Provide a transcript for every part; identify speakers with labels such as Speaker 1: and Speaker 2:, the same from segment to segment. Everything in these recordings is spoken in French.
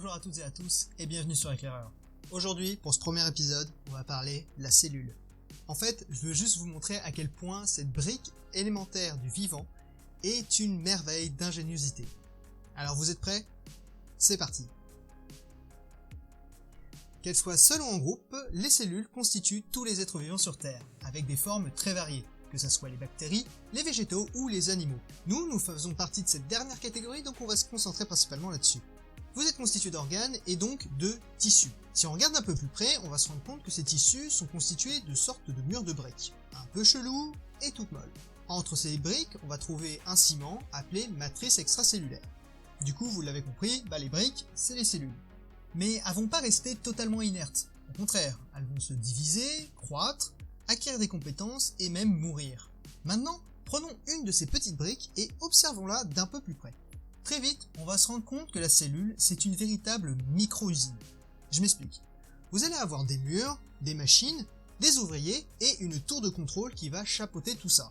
Speaker 1: Bonjour à toutes et à tous et bienvenue sur Éclaireur. Aujourd'hui, pour ce premier épisode, on va parler de la cellule. En fait, je veux juste vous montrer à quel point cette brique élémentaire du vivant est une merveille d'ingéniosité. Alors vous êtes prêts? C'est parti! Qu'elles soient seules ou en groupe, les cellules constituent tous les êtres vivants sur Terre, avec des formes très variées, que ce soit les bactéries, les végétaux ou les animaux. Nous faisons partie de cette dernière catégorie, donc on va se concentrer principalement là-dessus. Vous êtes constitué d'organes et donc de tissus. Si on regarde un peu plus près, on va se rendre compte que ces tissus sont constitués de sortes de murs de briques, un peu chelous et toutes molles. Entre ces briques, on va trouver un ciment appelé matrice extracellulaire. Du coup, vous l'avez compris, les briques, c'est les cellules. Mais elles vont pas rester totalement inertes. Au contraire, elles vont se diviser, croître, acquérir des compétences et même mourir. Maintenant, prenons une de ces petites briques et observons-la d'un peu plus près. Très vite, on va se rendre compte que la cellule, c'est une véritable micro-usine. Je m'explique. Vous allez avoir des murs, des machines, des ouvriers et une tour de contrôle qui va chapeauter tout ça.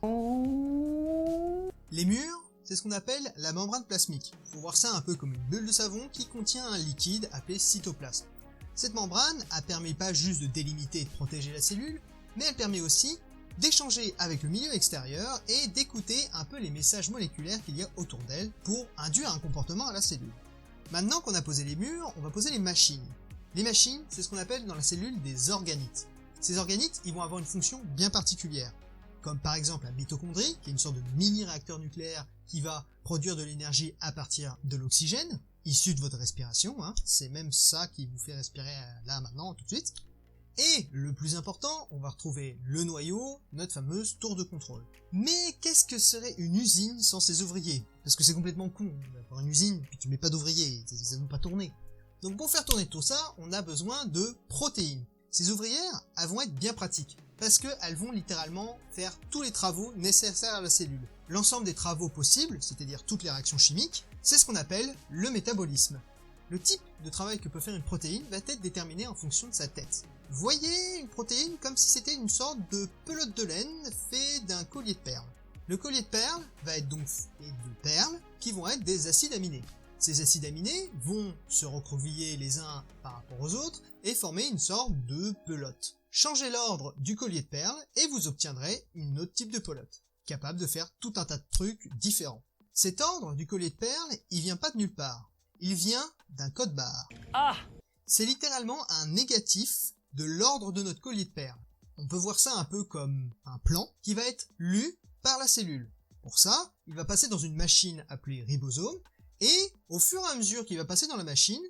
Speaker 1: Les murs, c'est ce qu'on appelle la membrane plasmique. Faut voir ça un peu comme une bulle de savon qui contient un liquide appelé cytoplasme. Cette membrane a permis pas juste de délimiter et de protéger la cellule, mais elle permet aussi d'échanger avec le milieu extérieur et d'écouter un peu les messages moléculaires qu'il y a autour d'elle pour induire un comportement à la cellule. Maintenant qu'on a posé les murs, on va poser les machines. Les machines, c'est ce qu'on appelle dans la cellule des organites. Ces organites, ils vont avoir une fonction bien particulière, comme par exemple la mitochondrie, qui est une sorte de mini-réacteur nucléaire qui va produire de l'énergie à partir de l'oxygène, issu de votre respiration, c'est même ça qui vous fait respirer là maintenant tout de suite. Et le plus important, on va retrouver le noyau, notre fameuse tour de contrôle. Mais qu'est-ce que serait une usine sans ses ouvriers? Parce que c'est complètement con d'avoir une usine, puis tu mets pas d'ouvriers, ça ne va pas tourner. Donc pour faire tourner tout ça, on a besoin de protéines. Ces ouvrières, elles vont être bien pratiques, parce qu'elles vont littéralement faire tous les travaux nécessaires à la cellule. L'ensemble des travaux possibles, c'est-à-dire toutes les réactions chimiques, c'est ce qu'on appelle le métabolisme. Le type de travail que peut faire une protéine va être déterminé en fonction de sa tête. Voyez une protéine comme si c'était une sorte de pelote de laine fait d'un collier de perles. Le collier de perles va être donc fait de perles qui vont être des acides aminés. Ces acides aminés vont se recroqueviller les uns par rapport aux autres et former une sorte de pelote. Changez l'ordre du collier de perles et vous obtiendrez une autre type de pelote, capable de faire tout un tas de trucs différents. Cet ordre du collier de perles, il vient pas de nulle part. Il vient d'un code barre. C'est littéralement un négatif de l'ordre de notre collier de perles. On peut voir ça un peu comme un plan qui va être lu par la cellule. Pour ça, il va passer dans une machine appelée ribosome, et au fur et à mesure qu'il va passer dans la machine,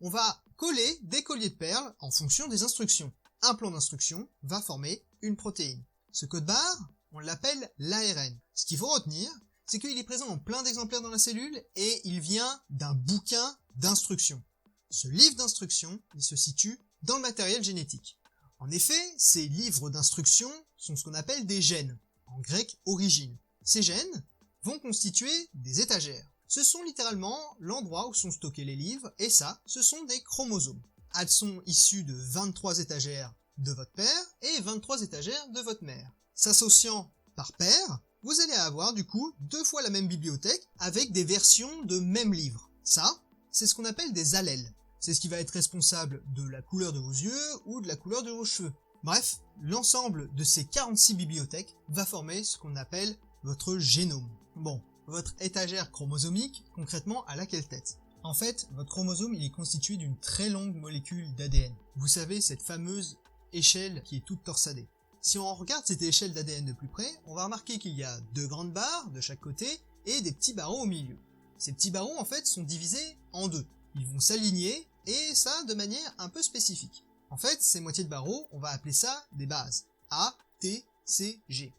Speaker 1: on va coller des colliers de perles en fonction des instructions. Un plan d'instruction va former une protéine. Ce code barre, on l'appelle l'ARN. Ce qu'il faut retenir, c'est qu'il est présent en plein d'exemplaires dans la cellule et il vient d'un bouquin d'instructions. Ce livre d'instructions, il se situe dans le matériel génétique. En effet, ces livres d'instructions sont ce qu'on appelle des gènes, en grec origine. Ces gènes vont constituer des étagères. Ce sont littéralement l'endroit où sont stockés les livres, et ça, ce sont des chromosomes. Elles sont issues de 23 étagères de votre père et 23 étagères de votre mère. S'associant par paire, vous allez avoir du coup 2 fois la même bibliothèque avec des versions de même livre. Ça, c'est ce qu'on appelle des allèles. C'est ce qui va être responsable de la couleur de vos yeux ou de la couleur de vos cheveux. Bref, l'ensemble de ces 46 bibliothèques va former ce qu'on appelle votre génome. Bon, votre étagère chromosomique, concrètement, elle a quelle tête? En fait, votre chromosome, il est constitué d'une très longue molécule d'ADN. Vous savez, cette fameuse échelle qui est toute torsadée. Si on regarde cette échelle d'ADN de plus près, on va remarquer qu'il y a 2 grandes barres de chaque côté et des petits barreaux au milieu. Ces petits barreaux, en fait, sont divisés en 2. Ils vont s'aligner, et ça de manière un peu spécifique. En fait, ces moitiés de barreaux, on va appeler ça des bases. A, T, C, G.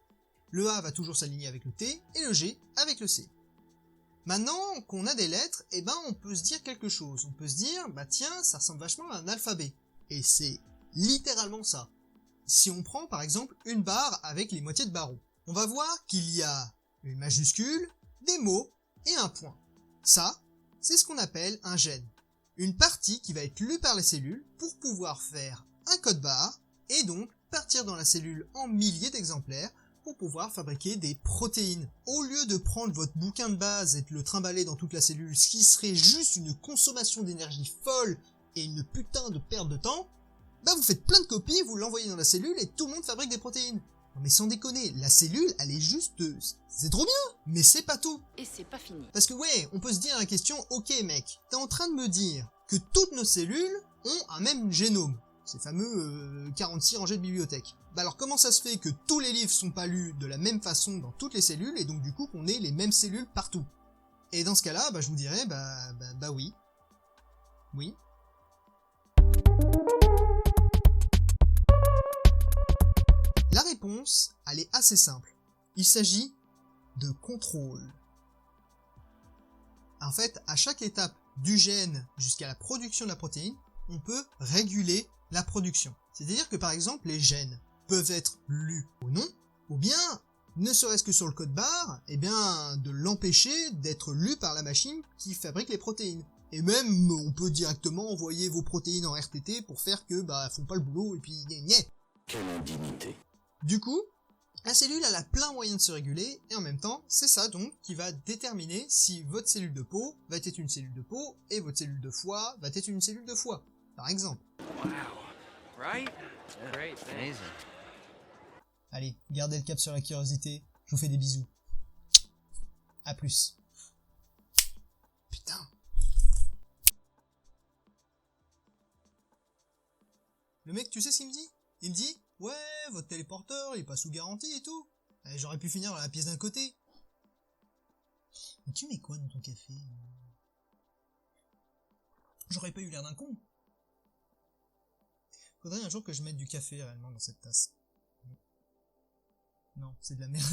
Speaker 1: Le A va toujours s'aligner avec le T, et le G avec le C. Maintenant qu'on a des lettres, on peut se dire quelque chose. On peut se dire, tiens, ça ressemble vachement à un alphabet. Et c'est littéralement ça. Si on prend par exemple une barre avec les moitiés de barreaux, on va voir qu'il y a une majuscule, des mots et un point. Ça, c'est ce qu'on appelle un gène. Une partie qui va être lue par les cellules pour pouvoir faire un code barre et donc partir dans la cellule en milliers d'exemplaires pour pouvoir fabriquer des protéines. Au lieu de prendre votre bouquin de base et de le trimballer dans toute la cellule, ce qui serait juste une consommation d'énergie folle et une putain de perte de temps, bah vous faites plein de copies, vous l'envoyez dans la cellule et tout le monde fabrique des protéines. Non mais sans déconner, la cellule, elle est juste... c'est trop bien. Mais c'est pas tout.
Speaker 2: Et c'est pas fini.
Speaker 1: Parce que ouais, on peut se dire la question, ok mec, t'es en train de me dire que toutes nos cellules ont un même génome. Ces fameux 46 rangées de bibliothèque. Bah alors comment ça se fait que tous les livres sont pas lus de la même façon dans toutes les cellules et donc du coup qu'on ait les mêmes cellules partout? Et dans ce cas-là, bah je vous dirais, bah oui. Oui. La réponse, elle est assez simple. Il s'agit de contrôle. En fait, à chaque étape du gène jusqu'à la production de la protéine, on peut réguler la production. C'est-à-dire que par exemple, les gènes peuvent être lus ou non, ou bien, ne serait-ce que sur le code barre, eh bien, de l'empêcher d'être lu par la machine qui fabrique les protéines. Et même, on peut directement envoyer vos protéines en RTT pour faire que, bah, elles font pas le boulot, et puis, nyeh.
Speaker 3: Quelle indignité.
Speaker 1: Du coup, la cellule elle a plein moyens de se réguler, et en même temps, c'est ça donc qui va déterminer si votre cellule de peau va être une cellule de peau, et votre cellule de foie va être une cellule de foie, par exemple.
Speaker 4: Wow. Right? Great. Amazing.
Speaker 1: Allez, gardez le cap sur la curiosité, je vous fais des bisous. A plus. Putain. Le mec, tu sais ce qu'il me dit? Il me dit, ouais, votre téléporteur, il est pas sous garantie et tout. J'aurais pu finir dans la pièce d'un côté. Mais tu mets quoi dans ton café? J'aurais pas eu l'air d'un con. Faudrait un jour que je mette du café réellement dans cette tasse. Non, c'est de la merde.